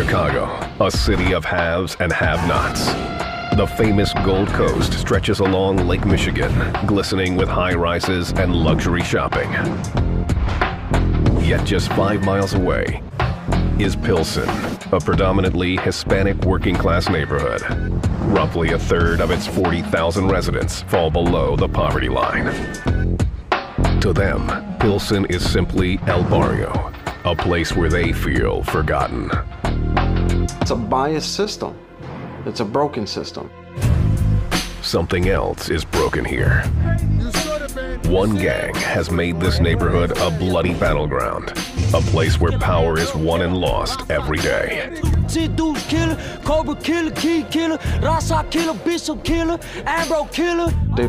Chicago, a city of haves and have-nots. The famous Gold Coast stretches along Lake Michigan, glistening with high-rises and luxury shopping. Yet just 5 miles away is Pilsen, a predominantly Hispanic working-class neighborhood. Roughly a third of its 40,000 residents fall below the poverty line. To them, Pilsen is simply El Barrio, a place where they feel forgotten. It's a biased system. It's a broken system. Something else is broken here. One gang has made this neighborhood a bloody battleground, a place where power is won and lost every day. They'd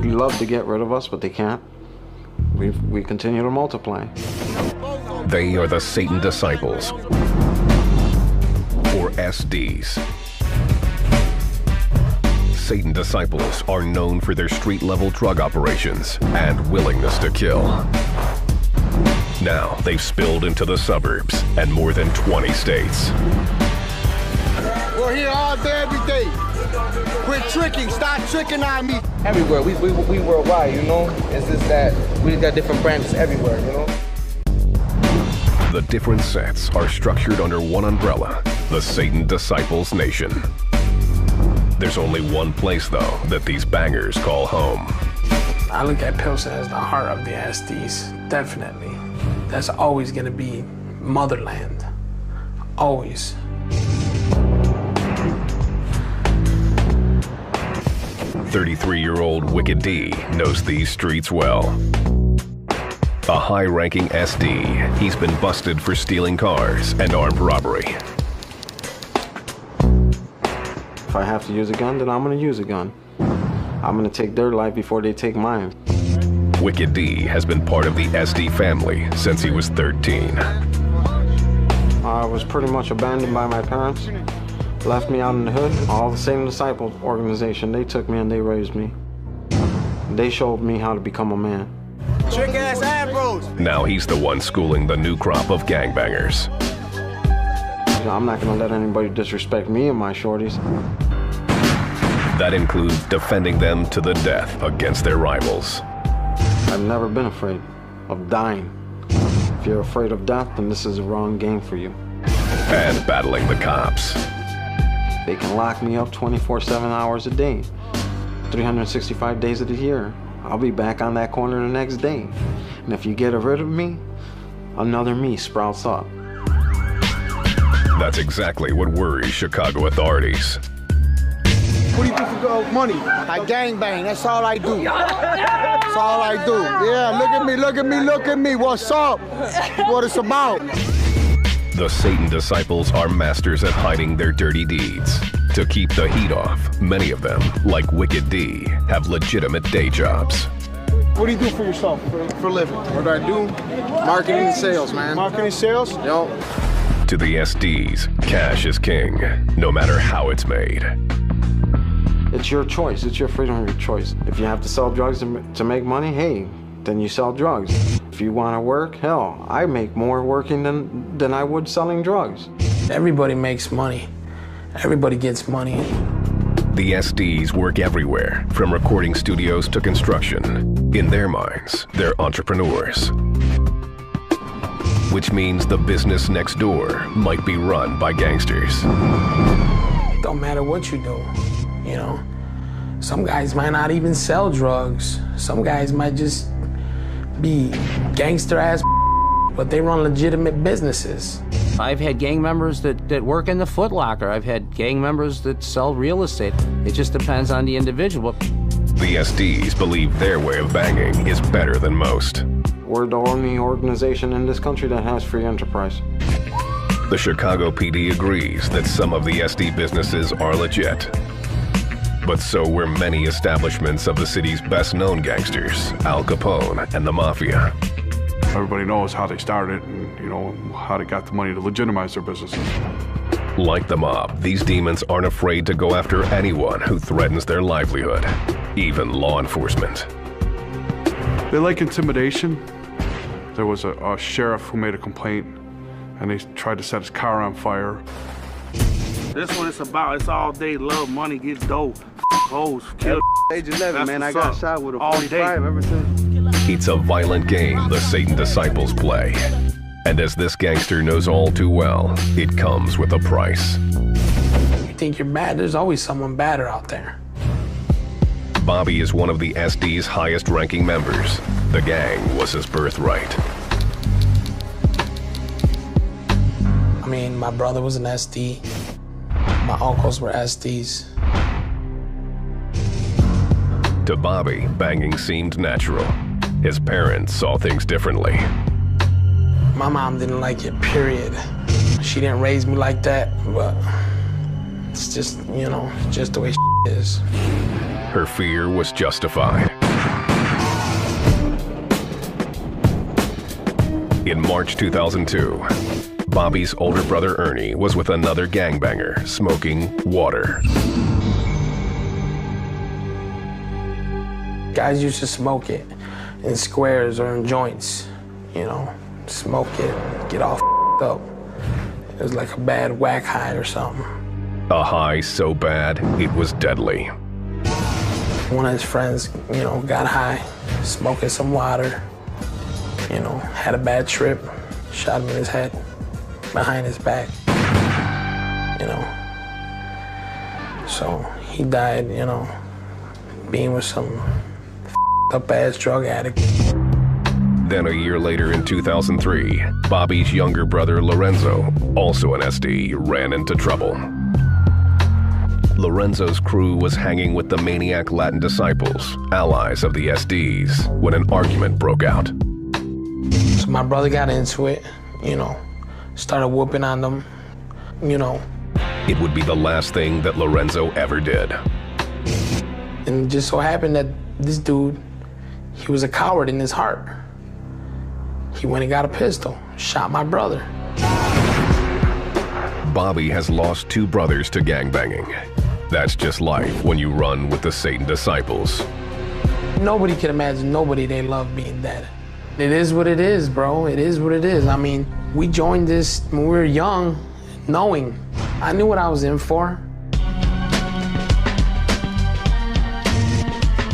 love to get rid of us, but they can't. We continue to multiply. They are the Satan Disciples, or SDs. Satan Disciples are known for their street-level drug operations and willingness to kill. Now they've spilled into the suburbs and more than 20 states. We're here all day, every day. Quit tricking, stop tricking on me. Everywhere, we worldwide, you know? It's just that we got different branches everywhere, you know? The different sets are structured under one umbrella, the Satan Disciples Nation. There's only one place, though, that these bangers call home. I look at Pilsen as the heart of the SDs, definitely. That's always gonna be motherland, always. "33-year-old Wicked D knows these streets well. A high-ranking SD, he's been busted for stealing cars and armed robbery. If I have to use a gun, then I'm gonna use a gun. I'm gonna take their life before they take mine. Wicked D has been part of the SD family since he was 13. I was pretty much abandoned by my parents. Left me out in the hood. All the Satan Disciples organization, they took me and they raised me. They showed me how to become a man. Trick ass Ambrose. Now he's the one schooling the new crop of gangbangers. I'm not gonna let anybody disrespect me and my shorties. That includes defending them to the death against their rivals. I've never been afraid of dying. If you're afraid of death, then this is the wrong game for you. And battling the cops. They can lock me up 24/7 hours a day, 365 days of the year. I'll be back on that corner the next day. And if you get rid of me, another me sprouts up. That's exactly what worries Chicago authorities. What do you do for money? I gangbang, that's all I do. That's all I do. Yeah, look at me, look at me, look at me. What's up? What it's about. The Satan Disciples are masters at hiding their dirty deeds. To keep the heat off, many of them, like Wicked D, have legitimate day jobs. What do you do for yourself for a living? What do I do? Marketing and sales, man. Marketing, sales? Yo. To the SDs, cash is king, no matter how it's made. It's your choice. It's your freedom of your choice. If you have to sell drugs to make money, hey, then you sell drugs. If you want to work, hell, I make more working than I would selling drugs. Everybody makes money. Everybody gets money. The SDs work everywhere, from recording studios to construction. In their minds, they're entrepreneurs. Which means the business next door might be run by gangsters. Don't matter what you do, you know. Some guys might not even sell drugs. Some guys might just be gangster-ass, but they run legitimate businesses. I've had gang members that work in the Foot Locker. I've had gang members that sell real estate. It just depends on the individual. The SDs believe their way of banging is better than most. We're the only organization in this country that has free enterprise. The Chicago PD agrees that some of the SD businesses are legit. But so were many establishments of the city's best-known gangsters, Al Capone and the Mafia. Everybody knows how they started and, you know, how they got the money to legitimize their businesses. Like the mob, these demons aren't afraid to go after anyone who threatens their livelihood, even law enforcement. They like intimidation. There was a sheriff who made a complaint and they tried to set his car on fire. That's what it's about. It's all day love, money, get dope, hoes, kill. Age 11, man, I got shot with a all 45 day. ever since. It's a violent game the Satan disciples play. And as this gangster knows all too well, it comes with a price. You think you're bad, there's always someone badder out there. Bobby is one of the SD's highest-ranking members. The gang was his birthright. I mean, my brother was an SD. My uncles were SDs. To Bobby, banging seemed natural. His parents saw things differently. My mom didn't like it, period. She didn't raise me like that, but it's just, you know, just the way is. Her fear was justified. In March 2002, Bobby's older brother Ernie was with another gangbanger smoking water. Guys used to smoke it in squares or in joints, you know, smoke it, get all up. It was like a bad whack high or something. A high so bad, it was deadly. One of his friends, you know, got high, smoking some water, you know, had a bad trip, shot him in his head, behind his back, you know. So he died, you know, being with some up-ass drug addict. Then a year later in 2003, Bobby's younger brother Lorenzo, also an SD, ran into trouble. Lorenzo's crew was hanging with the maniac Latin disciples, allies of the SDs, when an argument broke out. So my brother got into it, you know, started whooping on them, you know. It would be the last thing that Lorenzo ever did. And it just so happened that this dude, he was a coward in his heart. He went and got a pistol, shot my brother. Bobby has lost 2 brothers to gangbanging. That's just life when you run with the Satan disciples. Nobody can imagine nobody they love being dead. It is what it is, bro. It is what it is. I mean, we joined this when we were young, knowing. I knew what I was in for.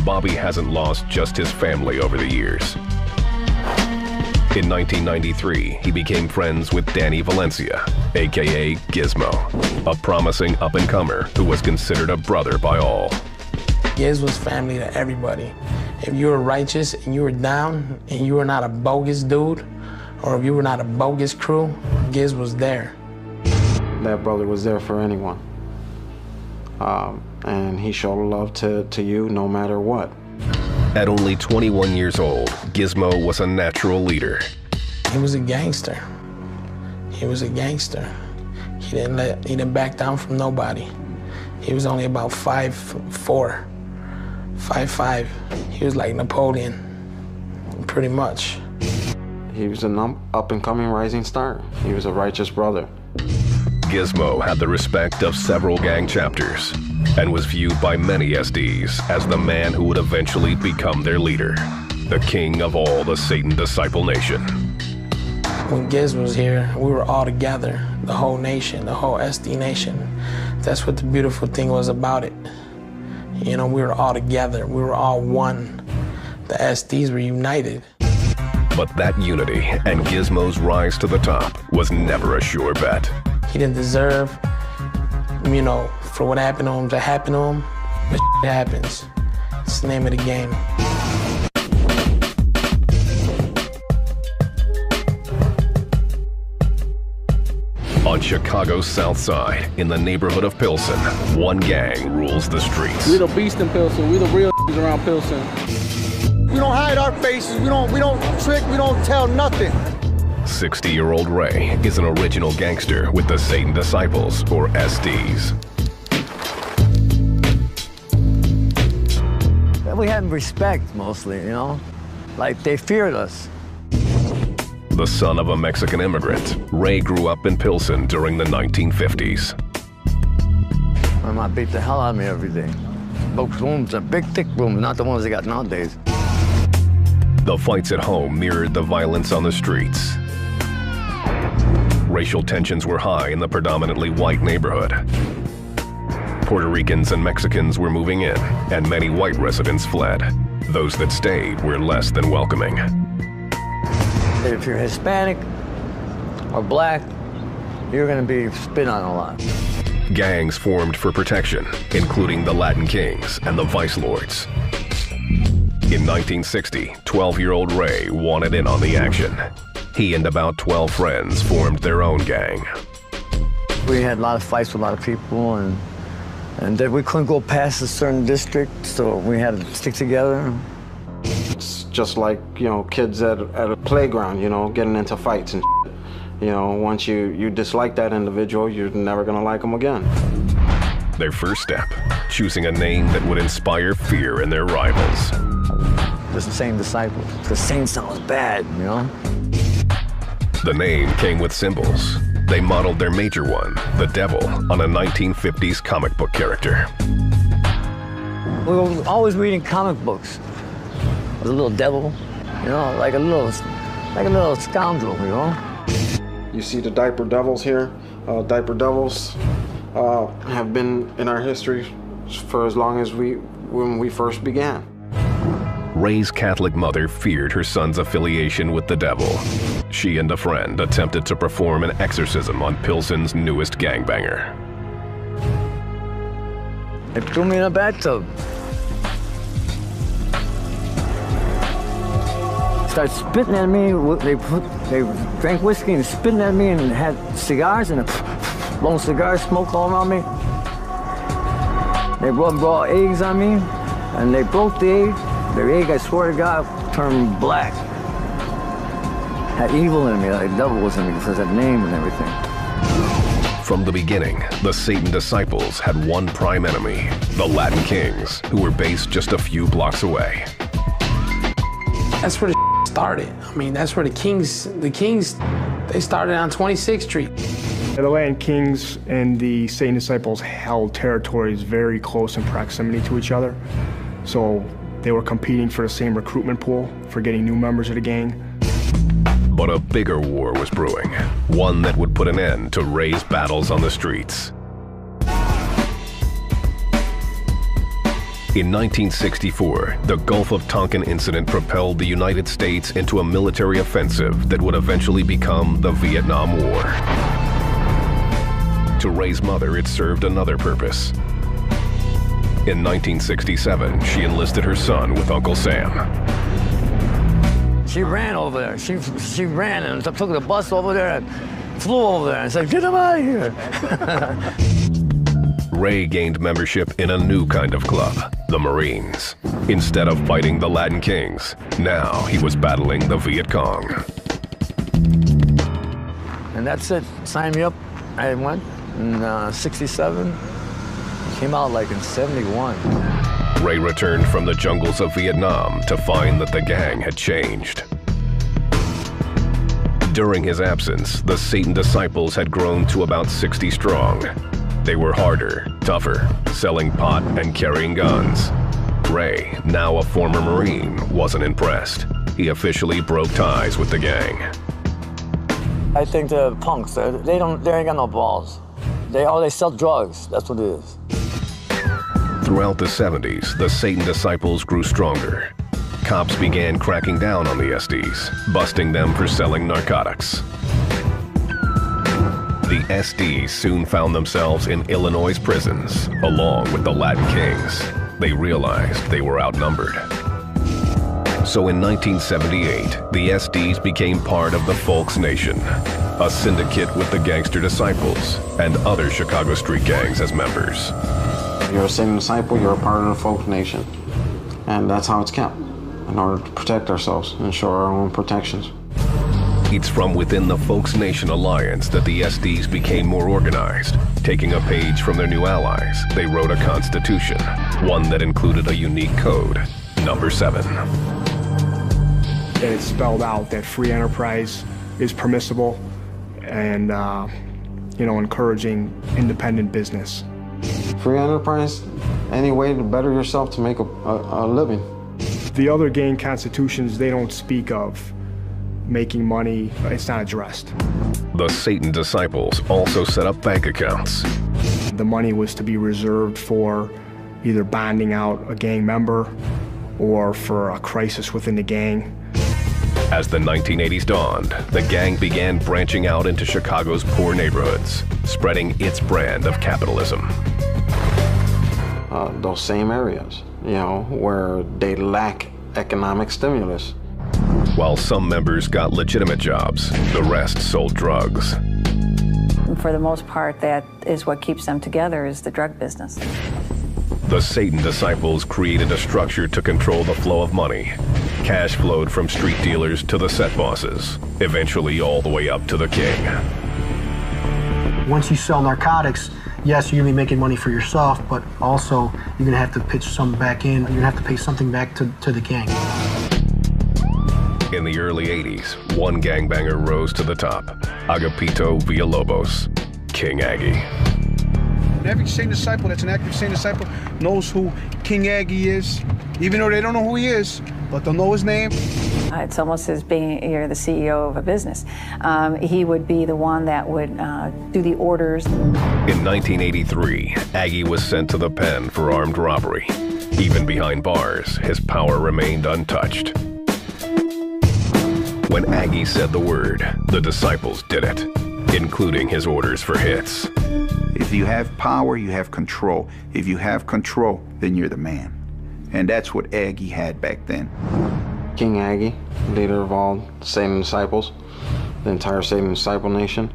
Bobby hasn't lost just his family over the years. In 1993, he became friends with Danny Valencia, aka Gizmo, a promising up-and-comer who was considered a brother by all. Giz was family to everybody. If you were righteous and you were down and you were not a bogus dude, or if you were not a bogus crew, Giz was there. That brother was there for anyone. And he showed love to you no matter what. At only 21 years old, Gizmo was a natural leader. He was a gangster. He was a gangster. He didn't back down from nobody. He was only about 5'4", 5'5". He was like Napoleon, pretty much. He was an up-and-coming rising star. He was a righteous brother. Gizmo had the respect of several gang chapters and was viewed by many SDs as the man who would eventually become their leader, the king of all the Satan disciple nation. When Giz was here, we were all together, the whole nation, the whole SD nation. That's what the beautiful thing was about it. You know, we were all together, we were all one. The SDs were united. But that unity and Gizmo's rise to the top was never a sure bet. He didn't deserve, you know, for what happened to him to happen to him, but it happens. It's the name of the game. On Chicago's South Side, in the neighborhood of Pilsen, one gang rules the streets. We the beast in Pilsen. We the real around Pilsen. We don't hide our faces. We don't trick. We don't tell nothing. 60-year-old Ray is an original gangster with the Satan Disciples, or SDs. We had respect, mostly, you know? Like, they feared us. The son of a Mexican immigrant, Ray grew up in Pilsen during the 1950s. My mom beat the hell out of me every day. Folks' rooms are big, thick rooms, not the ones they got nowadays. The fights at home mirrored the violence on the streets. Racial tensions were high in the predominantly white neighborhood. Puerto Ricans and Mexicans were moving in, and many white residents fled. Those that stayed were less than welcoming. If you're Hispanic or black, you're going to be spit on a lot. Gangs formed for protection, including the Latin Kings and the Vice Lords. In 1960, 12-year-old Ray wanted in on the action. He and about 12 friends formed their own gang. We had a lot of fights with a lot of people, and then we couldn't go past a certain district, so we had to stick together. It's just like, you know, kids at a playground, you know, getting into fights and shit. You know, once you dislike that individual, you're never gonna like them again. Their first step, choosing a name that would inspire fear in their rivals. The Satan Disciples. The Saint sounds bad, you know? The name came with symbols. They modeled their major one, the devil, on a 1950s comic book character. We were always reading comic books. The little devil, you know, like a little scoundrel, you know? You see the diaper devils here. Diaper devils have been in our history for as long as when we first began. Ray's Catholic mother feared her son's affiliation with the devil. She and a friend attempted to perform an exorcism on Pilsen's newest gangbanger. They threw me in a bathtub. Started spitting at me. They drank whiskey and spitting at me and had cigars and blowing cigar smoke all around me. They rubbed raw eggs on me and they broke the egg. Their egg, I swear to God, turned black. Had evil in me, like the devil was in me because of that name and everything. From the beginning, the Satan Disciples had one prime enemy, the Latin Kings, who were based just a few blocks away. That's where the started. I mean, that's where the Kings, they started on 26th Street. The Latin Kings and the Satan Disciples held territories very close in proximity to each other. So they were competing for the same recruitment pool for getting new members of the gang. But a bigger war was brewing, one that would put an end to Ray's battles on the streets. In 1964, the Gulf of Tonkin incident propelled the United States into a military offensive that would eventually become the Vietnam War. To Ray's mother, it served another purpose. In 1967, she enlisted her son with Uncle Sam. She ran over there. She ran and took the bus over there and flew over there and said, "Get him out of here." Ray gained membership in a new kind of club, the Marines. Instead of fighting the Latin Kings, now he was battling the Viet Cong. And that's it. Signed me up. I went in '67. Came out like in '71. Ray returned from the jungles of Vietnam to find that the gang had changed. During his absence, the Satan Disciples had grown to about 60 strong. They were harder, tougher, selling pot and carrying guns. Ray, now a former Marine, wasn't impressed. He officially broke ties with the gang. I think the punks, they ain't got no balls. They sell drugs, that's what it is. Throughout the 70s, the Satan Disciples grew stronger. Cops began cracking down on the SDs, busting them for selling narcotics. The SDs soon found themselves in Illinois' prisons, along with the Latin Kings. They realized they were outnumbered. So in 1978, the SDs became part of the Folks Nation, a syndicate with the Gangster Disciples and other Chicago street gangs as members. If you're a Satan Disciple, you're a part of the Folk Nation. And that's how it's kept, in order to protect ourselves and show our own protections. It's from within the Folks Nation alliance that the SDs became more organized. Taking a page from their new allies, they wrote a constitution, one that included a unique code, number 7. And it spelled out that free enterprise is permissible and, encouraging independent business. Free enterprise, any way to better yourself to make a living. The other gang constitutions, they don't speak of making money. It's not addressed. The Satan Disciples also set up bank accounts. The money was to be reserved for either bonding out a gang member or for a crisis within the gang. As the 1980s dawned, the gang began branching out into Chicago's poor neighborhoods, spreading its brand of capitalism. Those same areas, you know, where they lack economic stimulus. While some members got legitimate jobs, the rest sold drugs. For the most part, that is what keeps them together, is the drug business. The Satan disciples created a structure to control the flow of money. Cash flowed from street dealers to the set bosses, eventually all the way up to the king. Once you sell narcotics, yes, you're gonna be making money for yourself, but also you're gonna have to pitch some back in. You're gonna have to pay something back to the gang. In the early 80s, one gangbanger rose to the top, Agapito Villalobos, King Aggie. Every Satan disciple that's an active Satan disciple knows who King Aggie is, even though they don't know who he is, but they'll know his name. It's almost as being you're the CEO of a business. He would be the one that would do the orders. In 1983, Aggie was sent to the pen for armed robbery. Even behind bars, his power remained untouched. When Aggie said the word, the disciples did it, including his orders for hits. If you have power, you have control. If you have control, then you're the man. And that's what Aggie had back then. King Aggie, leader of all Satan disciples, the entire Satan disciple nation.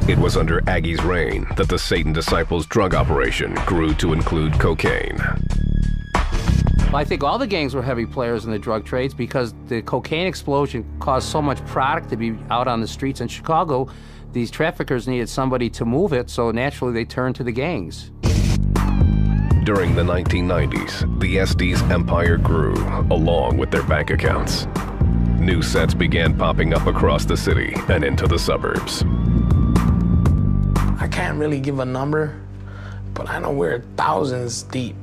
It was under Aggie's reign that the Satan disciples' drug operation grew to include cocaine. Well, I think all the gangs were heavy players in the drug trades because the cocaine explosion caused so much product to be out on the streets in Chicago. These traffickers needed somebody to move it, so naturally they turned to the gangs. During the 1990s, the SD's empire grew, along with their bank accounts. New sets began popping up across the city and into the suburbs. I can't really give a number, but I know we're thousands deep,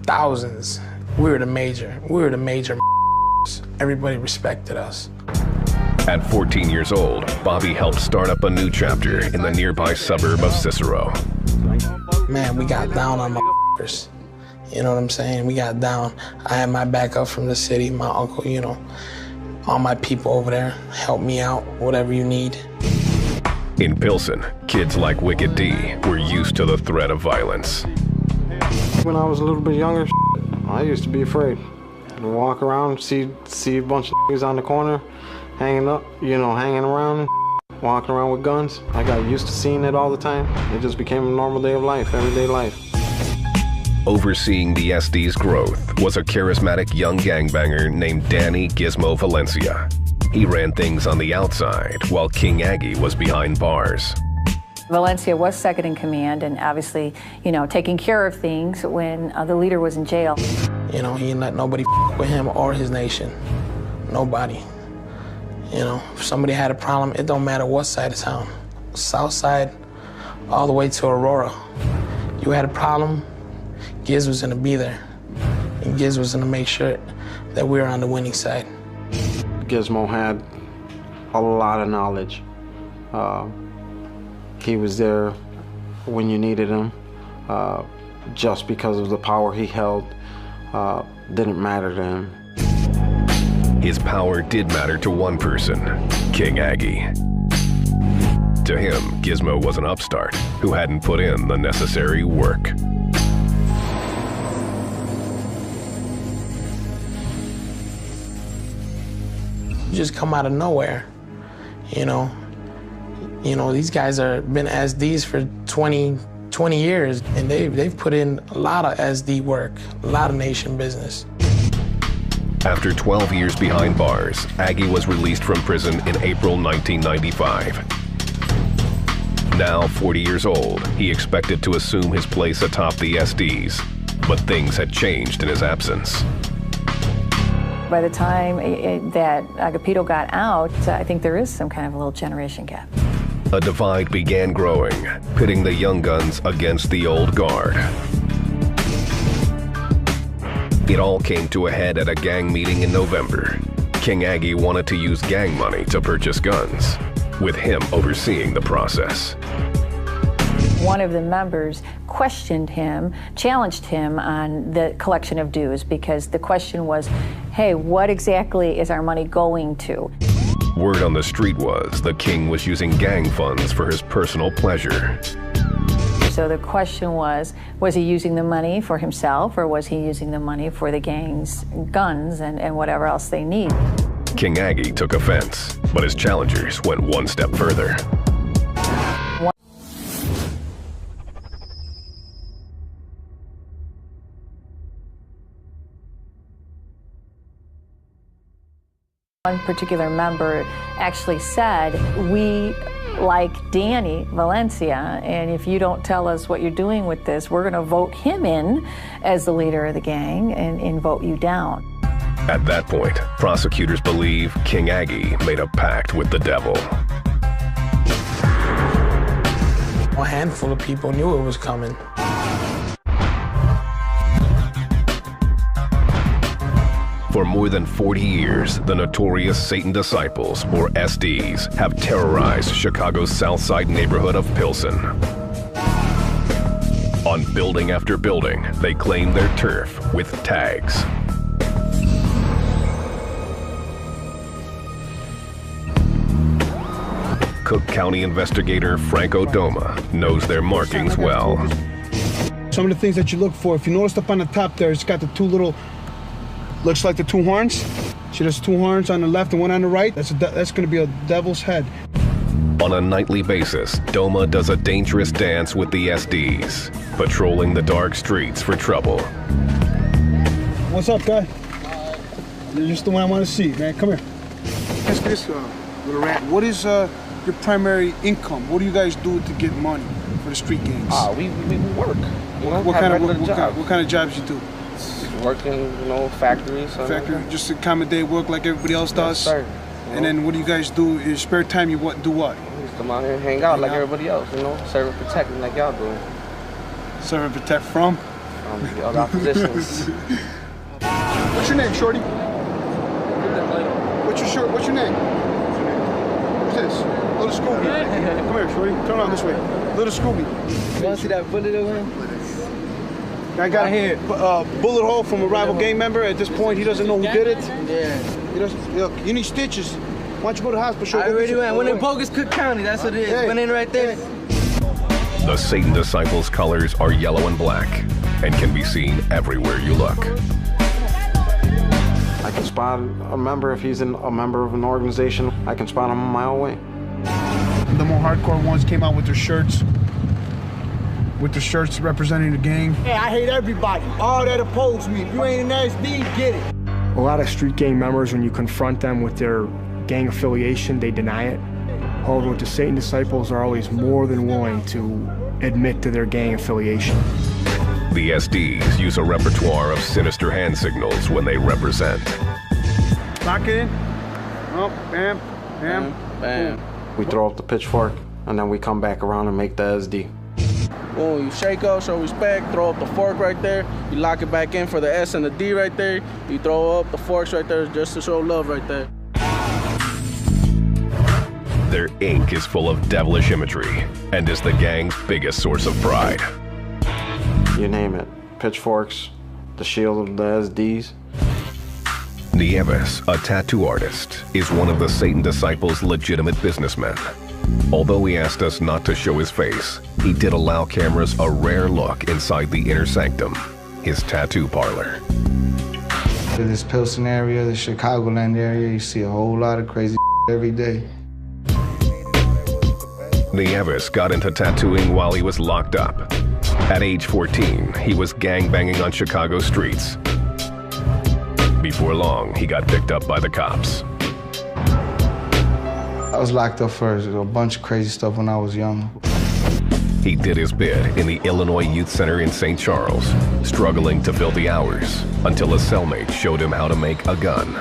thousands. We were the major. Everybody respected us. At 14 years old, Bobby helped start up a new chapter in the nearby suburb of Cicero. Man, we got down on my f***ers. You know what I'm saying? We got down. I had my backup from the city, my uncle, you know. All my people over there help me out, whatever you need. In Pilsen, kids like Wicked D were used to the threat of violence. When I was a little bit younger, I used to be afraid. I'd walk around, see a bunch of niggas on the corner, hanging around, walking around with guns. I got used to seeing it all the time. It just became a normal day of life, everyday life. Overseeing the SD's growth was a charismatic young gangbanger named Danny Gizmo Valencia. He ran things on the outside while King Aggie was behind bars. Valencia was second in command and obviously, you know, taking care of things when the leader was in jail. You know, he didn't let nobody f with him or his nation. Nobody. You know, if somebody had a problem, it don't matter what side of town. South side, all the way to Aurora. You had a problem, Giz was gonna be there. And Giz was gonna make sure that we were on the winning side. Gizmo had a lot of knowledge. He was there when you needed him. Just because of the power he held, didn't matter to him. His power did matter to one person, King Aggie. To him, Gizmo was an upstart who hadn't put in the necessary work. You just come out of nowhere, you know. You know, these guys have been SDs for 20 years, and they've put in a lot of SD work, a lot of nation business. After 12 years behind bars, Aggie was released from prison in April 1995. Now 40 years old, he expected to assume his place atop the SDs, but things had changed in his absence. By the time that Agapito got out, I think there is some kind of a little generation gap. A divide began growing, pitting the young guns against the old guard. It all came to a head at a gang meeting in November. King Aggie wanted to use gang money to purchase guns, with him overseeing the process. One of the members questioned him, challenged him on the collection of dues, because the question was, hey, what exactly is our money going to? Word on the street was the king was using gang funds for his personal pleasure. So the question was he using the money for himself, or was he using the money for the gang's guns and whatever else they need? King Aggie took offense, but his challengers went one step further. One particular member actually said, we like Danny Valencia, and if you don't tell us what you're doing with this, we're going to vote him in as the leader of the gang and vote you down. At that point, prosecutors believe King Aggie made a pact with the devil. A handful of people knew it was coming. For more than 40 years, the notorious Satan Disciples, or SDs, have terrorized Chicago's South Side neighborhood of Pilsen. On building after building, they claim their turf with tags. Cook County investigator Franco Doma knows their markings well. Some of the things that you look for, if you notice up on the top there, it's got the two little, looks like the two horns. See, there's two horns on the left and one on the right. That's going to be a devil's head. On a nightly basis, Doma does a dangerous dance with the SDs, patrolling the dark streets for trouble. What's up, guy? You're just the one I want to see, man. Come here. Ask me this, little rat. What is your primary income? What do you guys do to get money for the street gangs? We work. You know, what kind of jobs you do? Working, you know, factories. Factory, just a common day work like everybody else does. Yes, sir. And then what do you guys do in your spare time? You do what? Just come out here and hang out like everybody else, you know, serve and protect like y'all do. Serve and protect from? The other oppositions. What's your name, shorty? What's your name? Who's this? Little Scooby. Come here, shorty. Turn around this way. Little Scooby. You want to see that bullet over him? I got a bullet hole from a rival gang member. At this point, he doesn't know who did it. Yeah. He doesn't. Look, you need stitches. Why don't you go to the hospital? I already went. Went in bogus Cook County. That's what it is. Hey. Went in right there. The Satan Disciples' colors are yellow and black and can be seen everywhere you look. I can spot a member if he's a member of an organization. I can spot him a mile away. The more hardcore ones came out with their shirts. Representing the gang. Hey, I hate everybody. All that oppose me. If you ain't an SD, get it. A lot of street gang members, when you confront them with their gang affiliation, they deny it. However, with the Satan Disciples, are always more than willing to admit to their gang affiliation. The SDs use a repertoire of sinister hand signals when they represent. Lock it in. Oh, bam, bam, bam. We throw up the pitchfork, and then we come back around and make the SD. Boom, you shake up, show respect, throw up the fork right there. You lock it back in for the S and the D right there. You throw up the forks right there just to show love right there. Their ink is full of devilish imagery and is the gang's biggest source of pride. You name it. Pitchforks, the shield of the SDs. Nieves, a tattoo artist, is one of the Satan Disciples' legitimate businessmen. Although he asked us not to show his face, he did allow cameras a rare look inside the inner sanctum, his tattoo parlor. In this Pilsen area, the Chicagoland area, you see a whole lot of crazy every day. Nieves got into tattooing while he was locked up. At age 14, he was gangbanging on Chicago streets. Before long, he got picked up by the cops. I was locked up for a bunch of crazy stuff when I was young. He did his bid in the Illinois Youth Center in St. Charles, struggling to fill the hours until a cellmate showed him how to make a gun.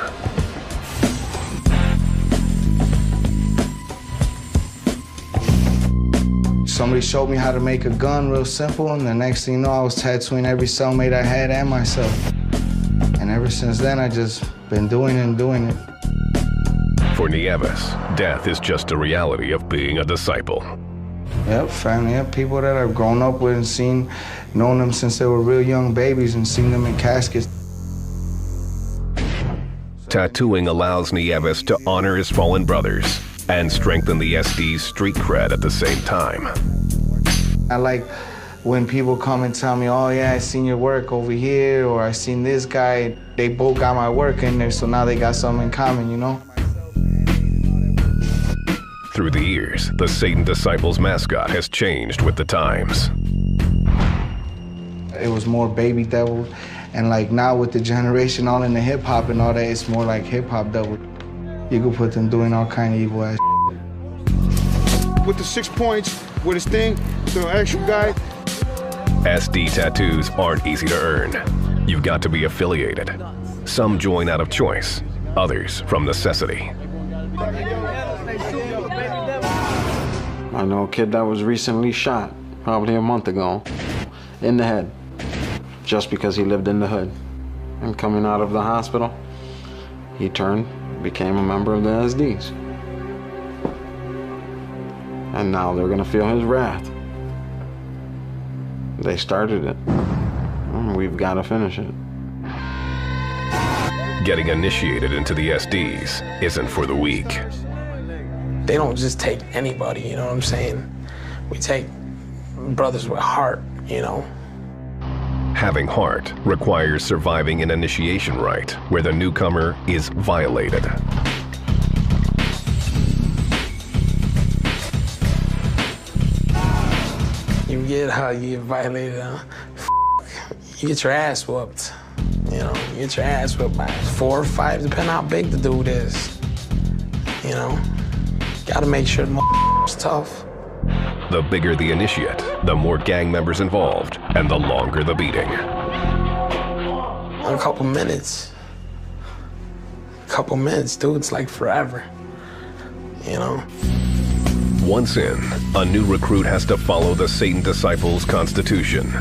Somebody showed me how to make a gun real simple, and the next thing you know, I was tattooing every cellmate I had and myself. And ever since then, I just been doing it and doing it. For Nieves, death is just a reality of being a disciple. Yep, family, yep, people that I've grown up with and seen, known them since they were real young babies and seen them in caskets. Tattooing allows Nieves to honor his fallen brothers and strengthen the SD's street cred at the same time. I like when people come and tell me, oh yeah, I seen your work over here, or I seen this guy. They both got my work in there, so now they got something in common, you know? Through the years, the Satan Disciples mascot has changed with the times. It was more Baby Devil, and like now with the generation all in the hip hop and all that, it's more like Hip Hop Devil. You could put them doing all kind of evil ass shit. With the 6 points, with his thing, the actual guy. SD tattoos aren't easy to earn. You've got to be affiliated. Some join out of choice, others from necessity. I know a kid that was recently shot, probably a month ago, in the head, just because he lived in the hood. And coming out of the hospital, he became a member of the SDs. And now they're gonna feel his wrath. They started it, and we've gotta finish it. Getting initiated into the SDs isn't for the weak. They don't just take anybody, you know what I'm saying? We take brothers with heart, you know? Having heart requires surviving an initiation rite where the newcomer is violated. You get how you get violated, huh? You get your ass whooped. You know, you get your ass whooped by 4 or 5, depending how big the dude is. You know? Gotta make sure the is tough. The bigger the initiate, the more gang members involved, and the longer the beating. A couple minutes. Dude, it's like forever. You know? Once in, a new recruit has to follow the Satan Disciples' constitution.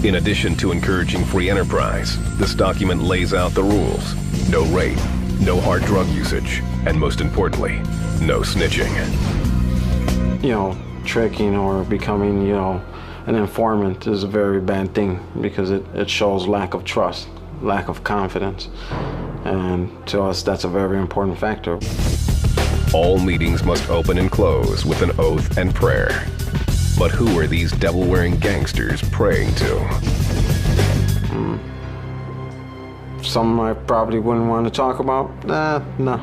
In addition to encouraging free enterprise, this document lays out the rules. No rape, no hard drug usage, and most importantly, no snitching. You know, tricking or becoming, you know, an informant is a very bad thing because it shows lack of trust, lack of confidence. And to us, that's a very important factor. All meetings must open and close with an oath and prayer. But who are these devil-wearing gangsters praying to? Something I probably wouldn't want to talk about? No.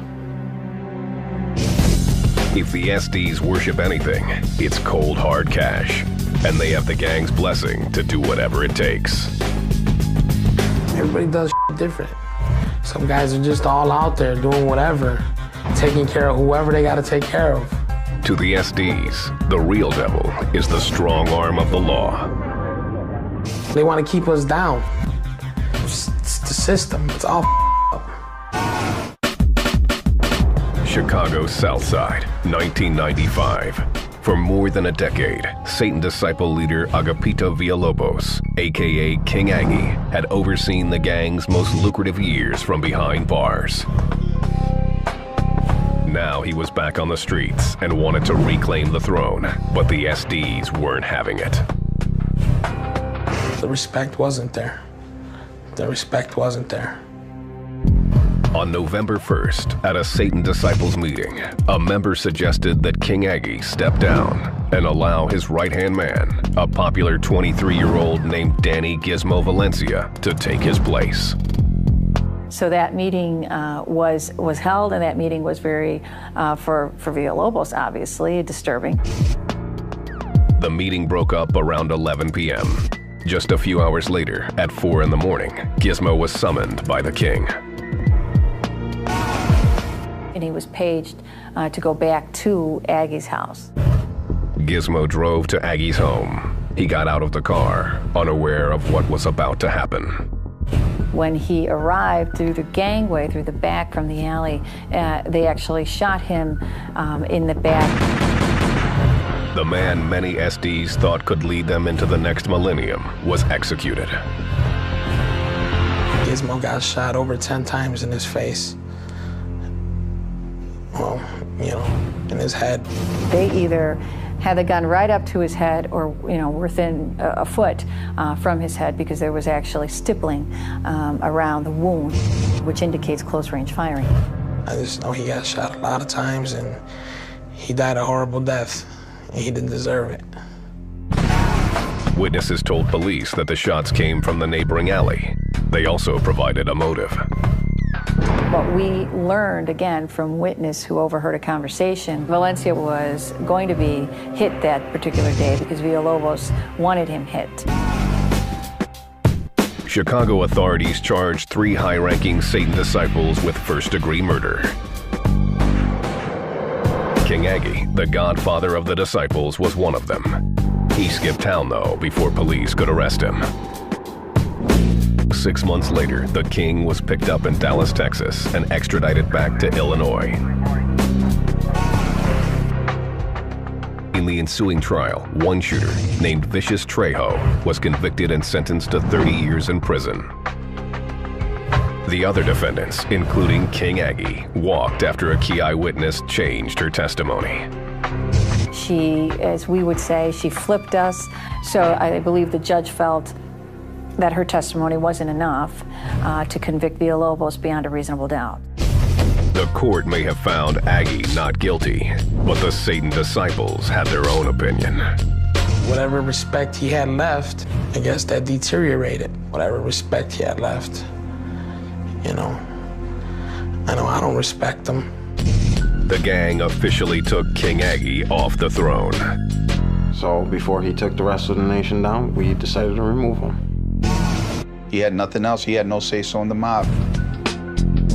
If the SDs worship anything, it's cold, hard cash. And they have the gang's blessing to do whatever it takes. Everybody does different. Some guys are just all out there doing whatever, taking care of whoever they gotta take care of. To the SDs, the real devil is the strong arm of the law. They want to keep us down. It's the system. It's all up. Chicago's Southside, 1995. For more than a decade, Satan Disciple leader Agapito Villalobos, aka King Aggie, had overseen the gang's most lucrative years from behind bars. Now he was back on the streets and wanted to reclaim the throne, but the SDs weren't having it. The respect wasn't there. On November 1st, at a Satan Disciples meeting, a member suggested that King Aggie step down and allow his right-hand man, a popular 23-year-old named Danny Gizmo Valencia, to take his place. So that meeting was held, and that meeting was very, for Villalobos, obviously, disturbing. The meeting broke up around 11 p.m. Just a few hours later, at 4 in the morning, Gizmo was summoned by the king. And he was paged to go back to Aggie's house. Gizmo drove to Aggie's home. He got out of the car, unaware of what was about to happen. When he arrived through the gangway, through the back from the alley, they actually shot him in the back. The man many SDs thought could lead them into the next millennium was executed. Gizmo got shot over 10 times in his face. well, you know, in his head. They either had the gun right up to his head or, you know, within a foot from his head, because there was actually stippling around the wound, which indicates close-range firing. I just know he got shot a lot of times, and he died a horrible death, and he didn't deserve it. Witnesses told police that the shots came from the neighboring alley. They also provided a motive. What we learned, again, from witness who overheard a conversation, Valencia was going to be hit that particular day because Villalobos wanted him hit. Chicago authorities charged 3 high-ranking Satan disciples with first-degree murder. King Aggie, the godfather of the disciples, was one of them. He skipped town, though, before police could arrest him. 6 months later, the King was picked up in Dallas, Texas, and extradited back to Illinois. In the ensuing trial, one shooter, named Vicious Trejo, was convicted and sentenced to 30 years in prison. The other defendants, including King Aggie, walked after a key eyewitness changed her testimony. She, as we would say, she flipped us, so I believe the judge felt that her testimony wasn't enough to convict Villalobos beyond a reasonable doubt. The court may have found Aggie not guilty, but the Satan disciples had their own opinion. Whatever respect he had left, I guess that deteriorated. Whatever respect he had left, you know, I know I don't respect him. The gang officially took King Aggie off the throne. So before he took the rest of the nation down, we decided to remove him. He had nothing else. He had no say-so in the mob.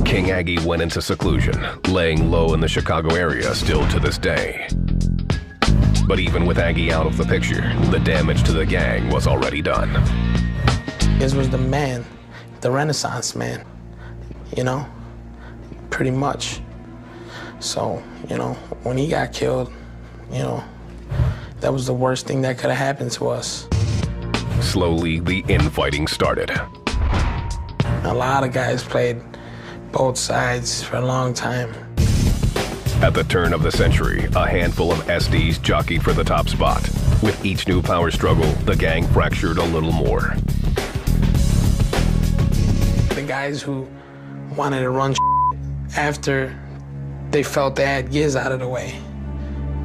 King Aggie went into seclusion, laying low in the Chicago area still to this day. But even with Aggie out of the picture, the damage to the gang was already done. This was the man, the Renaissance man, you know, pretty much. So, you know, when he got killed, you know, that was the worst thing that could have happened to us. Slowly, the infighting started. A lot of guys played both sides for a long time. At the turn of the century, a handful of SDs jockeyed for the top spot. With each new power struggle, the gang fractured a little more. The guys who wanted to run after they felt they had Giz out of the way,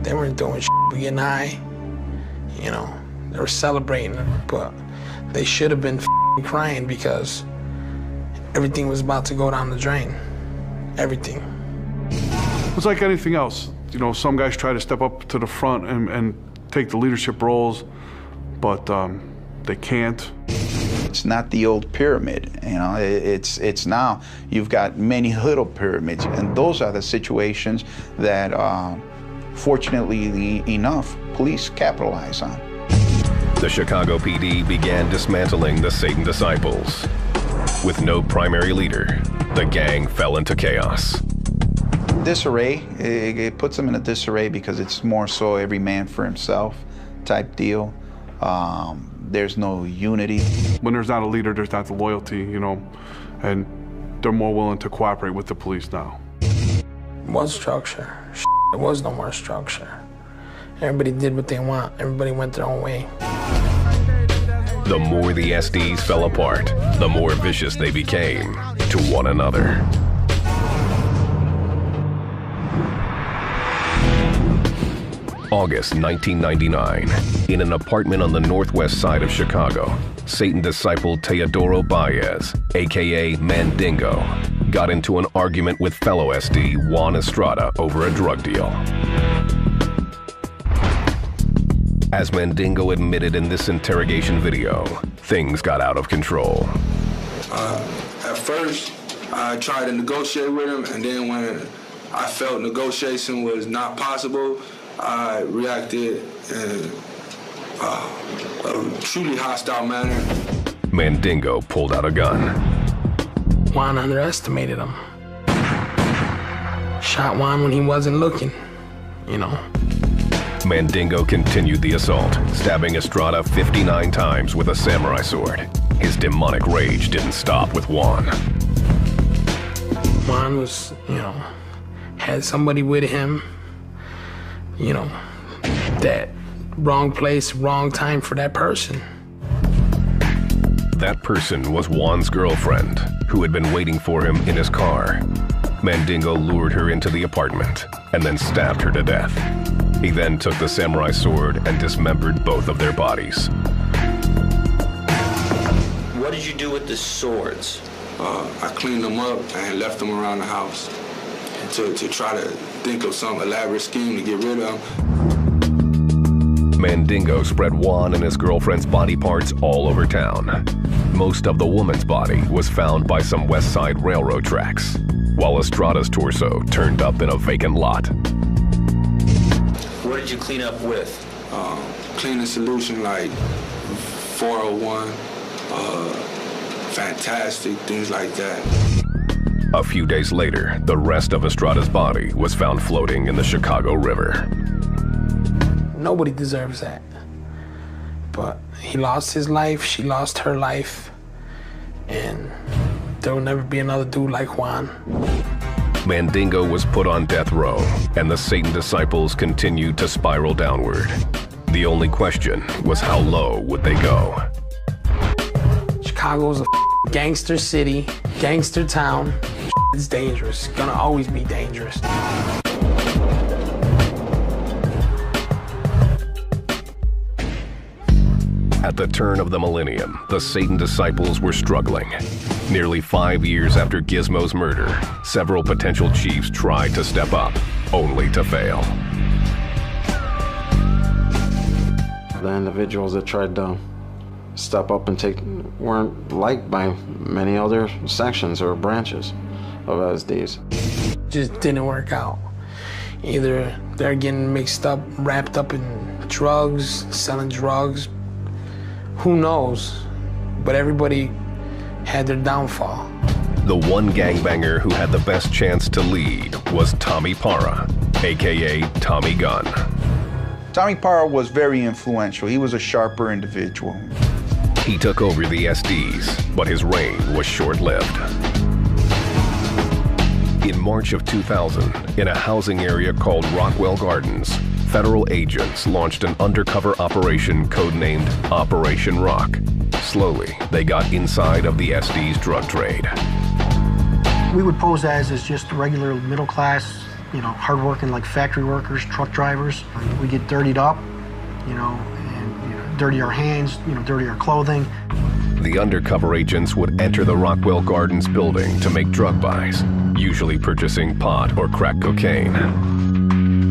they weren't doing but getting high, you know. They were celebrating, but they should have been crying because everything was about to go down the drain. Everything. It's like anything else. You know, some guys try to step up to the front and take the leadership roles, but they can't. It's not the old pyramid, you know, it's now you've got many little pyramids, and those are the situations that, fortunately enough, police capitalize on. The Chicago PD began dismantling the Satan disciples. With no primary leader, the gang fell into chaos. Disarray, it puts them in a disarray because it's more so every man for himself type deal. There's no unity. When there's not a leader, there's not the loyalty, you know, and they're more willing to cooperate with the police now. It was structure. There was no more structure. Everybody did what they want. Everybody went their own way. The more the SDs fell apart, the more vicious they became to one another. August 1999, in an apartment on the northwest side of Chicago, Satan disciple Teodoro Baez, aka Mandingo, got into an argument with fellow SD Juan Estrada over a drug deal. As Mandingo admitted in this interrogation video, things got out of control. At first, I tried to negotiate with him, and then when I felt negotiation was not possible, I reacted in a truly hostile manner. Mandingo pulled out a gun. Juan underestimated him. Shot Juan when he wasn't looking, you know. Mandingo continued the assault, stabbing Estrada 59 times with a samurai sword. His demonic rage didn't stop with Juan. Juan was, you know, had somebody with him, you know, that wrong place, wrong time for that person. That person was Juan's girlfriend, who had been waiting for him in his car. Mandingo lured her into the apartment and then stabbed her to death. He then took the samurai sword and dismembered both of their bodies. What did you do with the swords? I cleaned them up and left them around the house to try to think of some elaborate scheme to get rid of them. Mandingo spread Juan and his girlfriend's body parts all over town. Most of the woman's body was found by some West Side railroad tracks, while Estrada's torso turned up in a vacant lot. What did you clean up with? Cleaning solution like 401, Fantastic, things like that. A few days later, the rest of Estrada's body was found floating in the Chicago River. Nobody deserves that. But he lost his life, she lost her life, and there will never be another dude like Juan. Mandingo was put on death row, and the Satan disciples continued to spiral downward. The only question was how low would they go? Chicago's a gangster city, gangster town. It's dangerous, gonna always be dangerous. At the turn of the millennium, the Satan disciples were struggling. Nearly 5 years after Gizmo's murder, several potential chiefs tried to step up, only to fail. The individuals that tried to step up and take weren't liked by many other sections or branches of SDs. Just didn't work out. Either they're getting mixed up, wrapped up in drugs, selling drugs, who knows? But everybody had their downfall. The one gangbanger who had the best chance to lead was Tommy Parra, aka Tommy Gunn. Tommy Parra was very influential. He was a sharper individual. He took over the SDs, but his reign was short-lived. In March of 2000, in a housing area called Rockwell Gardens, federal agents launched an undercover operation codenamed Operation Rock. Slowly, they got inside of the SD's drug trade. We would pose as just regular middle class, you know, hardworking like factory workers, truck drivers. We get dirtied up, you know, and dirty our hands, you know, dirty our clothing. The undercover agents would enter the Rockwell Gardens building to make drug buys, usually purchasing pot or crack cocaine.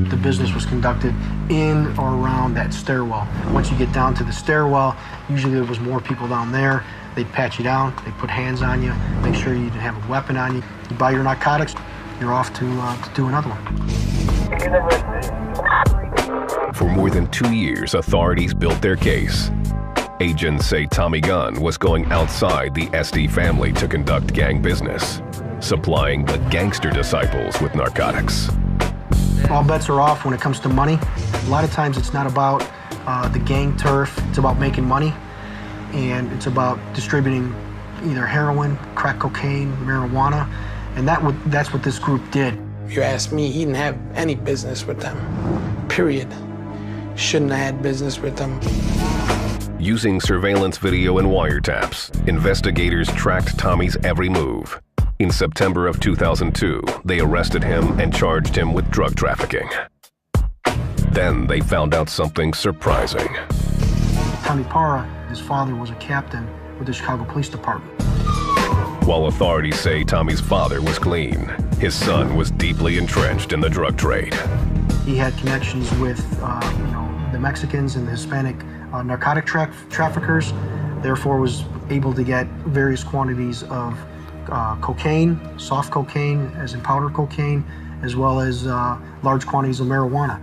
The business was conducted in or around that stairwell. Once you get down to the stairwell, usually there was more people down there. They'd pat you down, they'd put hands on you, make sure you didn't have a weapon on you. You buy your narcotics, you're off to do another one. For more than 2 years, authorities built their case. Agents say Tommy Gunn was going outside the SD family to conduct gang business, supplying the gangster disciples with narcotics. All bets are off when it comes to money. A lot of times it's not about the gang turf, it's about making money, and it's about distributing either heroin, crack cocaine, marijuana, and that's what this group did. If you ask me, he didn't have any business with them, period. Shouldn't have had business with them. Using surveillance video and wiretaps, investigators tracked Tommy's every move. In September of 2002, they arrested him and charged him with drug trafficking. Then they found out something surprising. Tommy Parra, his father was a captain with the Chicago Police Department. While authorities say Tommy's father was clean, his son was deeply entrenched in the drug trade. He had connections with the Mexicans and the Hispanic narcotic traffickers, therefore was able to get various quantities of cocaine, soft cocaine, as in powder cocaine, as well as large quantities of marijuana.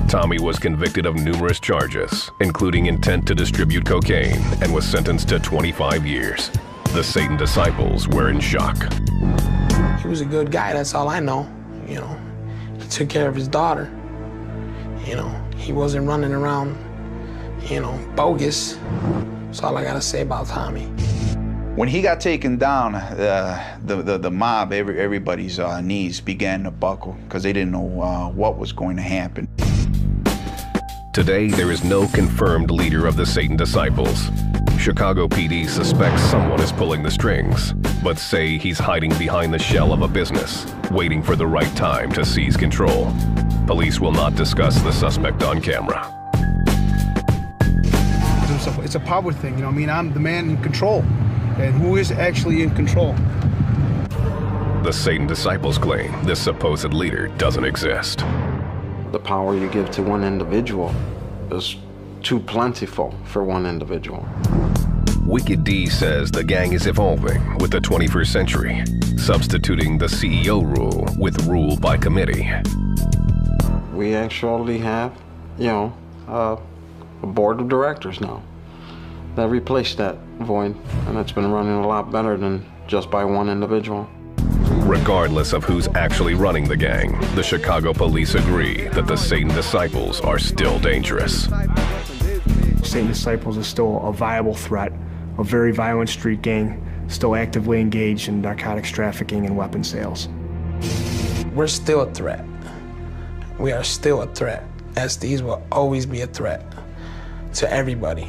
Tommy was convicted of numerous charges, including intent to distribute cocaine, and was sentenced to 25 years. The Satan disciples were in shock. He was a good guy, that's all I know. You know, he took care of his daughter. You know, he wasn't running around, you know, bogus. That's all I gotta say about Tommy. When he got taken down, the mob, everybody's knees began to buckle because they didn't know what was going to happen. Today, there is no confirmed leader of the Satan Disciples. Chicago PD suspects someone is pulling the strings, but say he's hiding behind the shell of a business, waiting for the right time to seize control. Police will not discuss the suspect on camera. It's a power thing, you know what I mean? I'm the man in control. And who is actually in control? The Satan Disciples claim this supposed leader doesn't exist. The power you give to one individual is too plentiful for one individual. Wicked D says the gang is evolving with the 21st century, substituting the CEO rule with rule by committee. We actually have, a board of directors now that replaced that void, and it's been running a lot better than just by one individual. Regardless of who's actually running the gang, the Chicago police agree that the Satan Disciples are still dangerous. Satan Disciples is still a viable threat, a very violent street gang, still actively engaged in narcotics trafficking and weapon sales. We're still a threat. We are still a threat. SDs will always be a threat to everybody.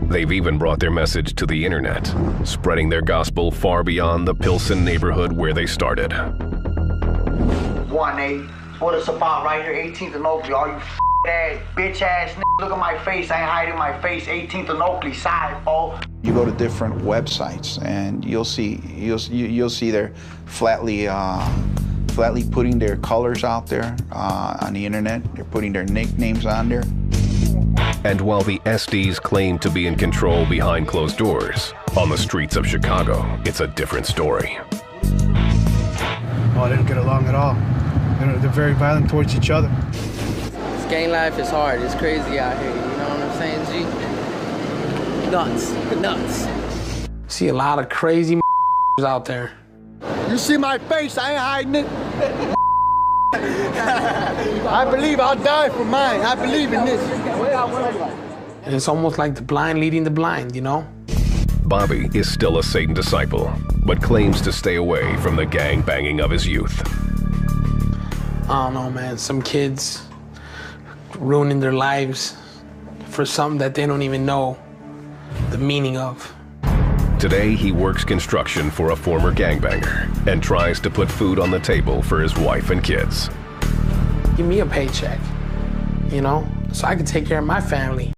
They've even brought their message to the internet, spreading their gospel far beyond the Pilsen neighborhood where they started. 1-8, what it's about right here, 18th and Oakley. All you ass, bitch ass niggas, look at my face. I ain't hiding my face. 18th and Oakley, side, folks. You go to different websites and you'll see they're flatly putting their colors out there on the internet. They're putting their nicknames on there. And while the SDs claim to be in control behind closed doors, on the streets of Chicago, it's a different story. Oh, they don't get along at all. They're very violent towards each other. This gang life is hard. It's crazy out here. You know what I'm saying, G? Nuts. See a lot of crazy out there. You see my face, I ain't hiding it. I believe I'll die for mine. I believe in this. And it's almost like the blind leading the blind, you know? Bobby is still a Satan disciple, but claims to stay away from the gang banging of his youth. I don't know, man. Some kids ruining their lives for something that they don't even know the meaning of. Today, he works construction for a former gangbanger and tries to put food on the table for his wife and kids. Give me a paycheck, you know, so I can take care of my family.